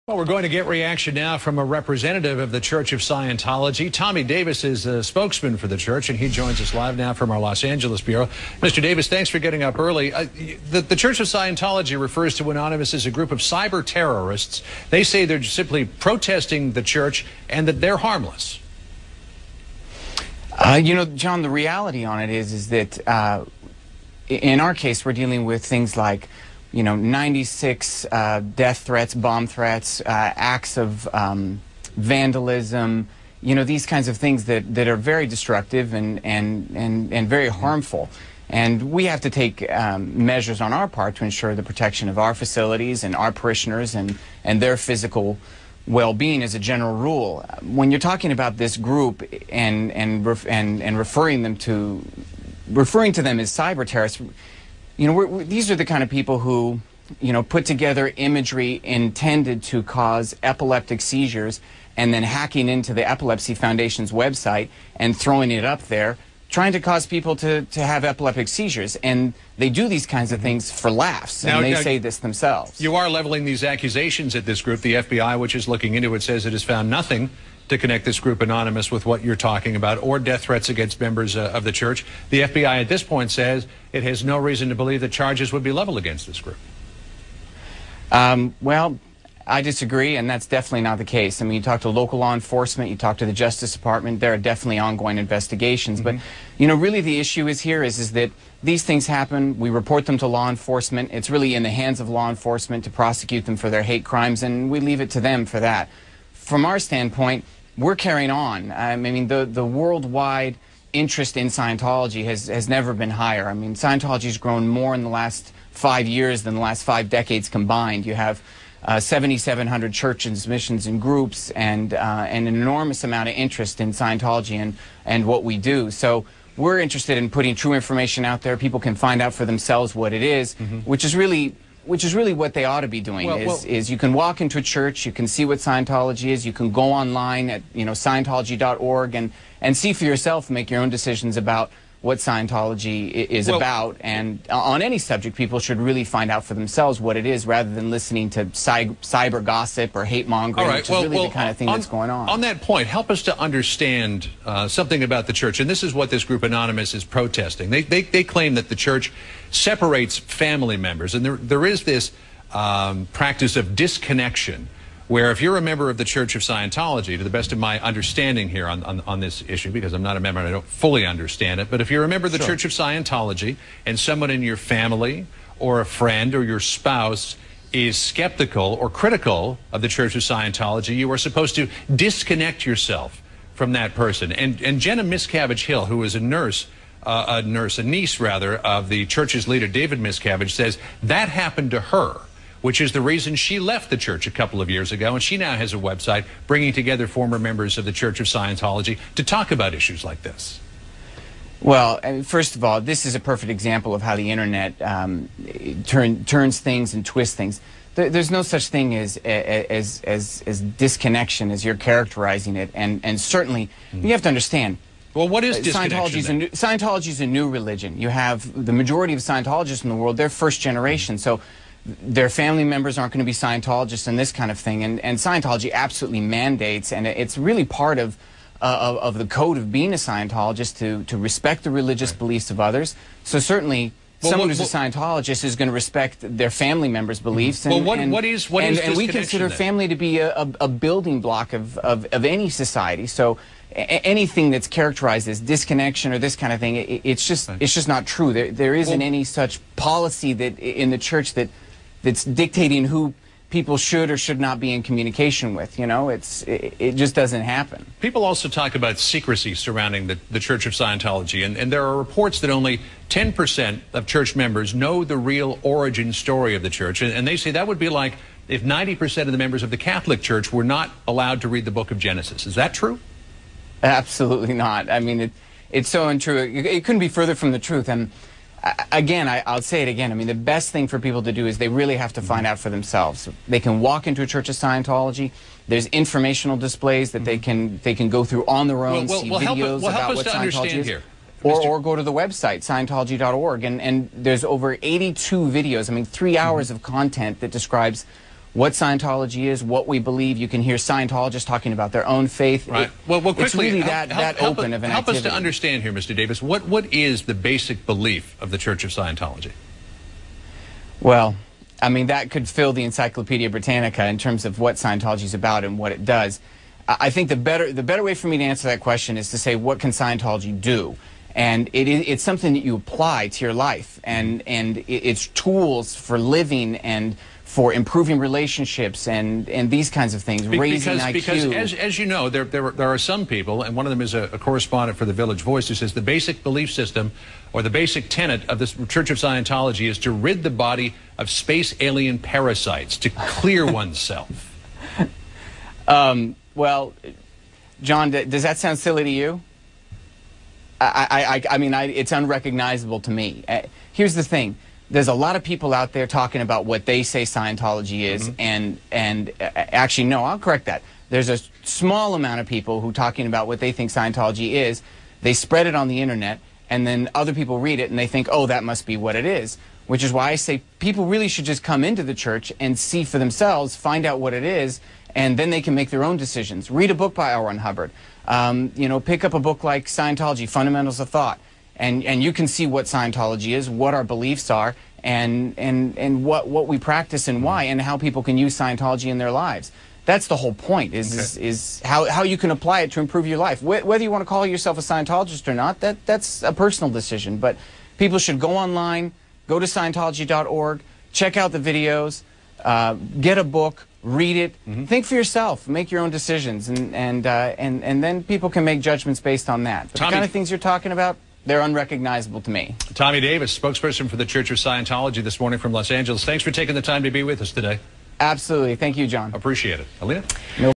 Well, we're going to get reaction now from a representative of the Church of Scientology. Tommy Davis is a spokesman for the church, and he joins us live now from our Los Angeles bureau. Mr. Davis, thanks for getting up early. The Church of Scientology refers to Anonymous as a group of cyber terrorists. They say they're simply protesting the church and that they're harmless. You know, John, the reality on it is that in our case, we're dealing with things like 96 death threats, bomb threats, acts of vandalism, these kinds of things that are very destructive and very harmful. And we have to take measures on our part to ensure the protection of our facilities and our parishioners and their physical well-being as a general rule. When you're talking about this group and referring to them as cyber terrorists, these are the kind of people who, put together imagery intended to cause epileptic seizures and then hacking into the Epilepsy Foundation's website and throwing it up there, trying to cause people to have epileptic seizures. And they do these kinds of things for laughs, and they say this themselves. You are leveling these accusations at this group. The FBI, which is looking into it, says it has found nothing to connect this group Anonymous with what you're talking about, or death threats against members of the church. The FBI at this point says it has no reason to believe that charges would be leveled against this group. Well, I disagree, and that's definitely not the case. I mean, you talk to local law enforcement, you talk to the Justice Department, there are definitely ongoing investigations. But, really the issue is that these things happen, we report them to law enforcement, it's really in the hands of law enforcement to prosecute them for their hate crimes, and we leave it to them for that. From our standpoint, we're carrying on. I mean, the worldwide interest in Scientology has never been higher. I mean, Scientology's grown more in the last 5 years than the last 5 decades combined. You have 7,700 churches, missions, and groups, and an enormous amount of interest in Scientology and what we do. So we're interested in putting true information out there. People can find out for themselves what it is, which is really what they ought to be doing. Is you can walk into a church, you can see what Scientology is, you can go online at Scientology.org and see for yourself, make your own decisions about what Scientology is about. And on any subject, people should really find out for themselves what it is, rather than listening to cyber gossip or hate mongering, which is really the kind of thing that's going on. On that point, help us to understand something about the church. And this is what this group Anonymous is protesting. They claim that the church separates family members. And there is this practice of disconnection, where if you're a member of the Church of Scientology, to the best of my understanding here on this issue, because I'm not a member and I don't fully understand it, but if you're a member of the Church of Scientology and someone in your family or a friend or your spouse is skeptical or critical of the Church of Scientology, you are supposed to disconnect yourself from that person. And Jenna Miscavige Hill, who is a niece of the church's leader, David Miscavige, says that happened to her, which is the reason she left the church a couple of years ago, and she now has a website bringing together former members of the Church of Scientology to talk about issues like this. Well, first of all, this is a perfect example of how the internet turns things and twists things. There's no such thing as disconnection as you're characterizing it, and certainly you have to understand. Well, what is disconnection? Scientology's a new religion. You have the majority of Scientologists in the world, they're first generation, so their family members aren't going to be Scientologists and this kind of thing. And Scientology absolutely mandates, and it's really part of the code of being a Scientologist to respect the religious beliefs of others. So certainly someone who's a Scientologist is going to respect their family members' beliefs. And we consider family to be a building block of any society. So anything that's characterized as disconnection or this kind of thing, it's just not true. There isn't any such policy that in the church that's dictating who people should or should not be in communication with. It just doesn't happen. People also talk about secrecy surrounding the Church of Scientology, and there are reports that only 10% of church members know the real origin story of the church, and they say that would be like if 90% of the members of the Catholic Church were not allowed to read the book of Genesis. Is that true? Absolutely not. I mean, it's so untrue. It couldn't be further from the truth. And again, I'll say it again. I mean, the best thing for people to do is they really have to find out for themselves. They can walk into a Church of Scientology. There's informational displays that they can go through on their own, see videos about what Scientology is. Or go to the website, Scientology.org, and there's over 82 videos, I mean 3 hours of content that describes what Scientology is, what we believe. You can hear Scientologists talking about their own faith. Right. Well, quickly, it's really that open of an activity. Help us to understand here, Mr. Davis, what is the basic belief of the Church of Scientology? Well, I mean, that could fill the Encyclopedia Britannica in terms of what Scientology is about and what it does. I think the better way for me to answer that question is to say, what can Scientology do? And it's something that you apply to your life, and it's tools for living and for improving relationships and these kinds of things, raising IQ. Because as you know, there are some people, and one of them is a correspondent for the Village Voice, who says the basic belief system or the basic tenet of the Church of Scientology is to rid the body of space alien parasites, to clear oneself. Well, John, does that sound silly to you? I mean, it's unrecognizable to me. Here's the thing. There's a lot of people out there talking about what they say Scientology is, and actually, no, I'll correct that. There's a small amount of people who are talking about what they think Scientology is. They spread it on the internet, and then other people read it, and they think, oh, that must be what it is. Which is why I say people really should just come into the church and see for themselves, find out what it is, and then they can make their own decisions. Read a book by L. Ron Hubbard. You know, pick up a book like Scientology, Fundamentals of Thought, and you can see what Scientology is, what our beliefs are, and what we practice and why, and how people can use Scientology in their lives. That's the whole point, is how you can apply it to improve your life. Whether you want to call yourself a Scientologist or not, that's a personal decision. But people should go online, go to Scientology.org, check out the videos, get a book, read it, think for yourself, make your own decisions, and then people can make judgments based on that. But the kind of things you're talking about, they're unrecognizable to me. Tommy Davis, spokesperson for the Church of Scientology this morning from Los Angeles. Thanks for taking the time to be with us today. Absolutely. Thank you, John. Appreciate it. Alina? No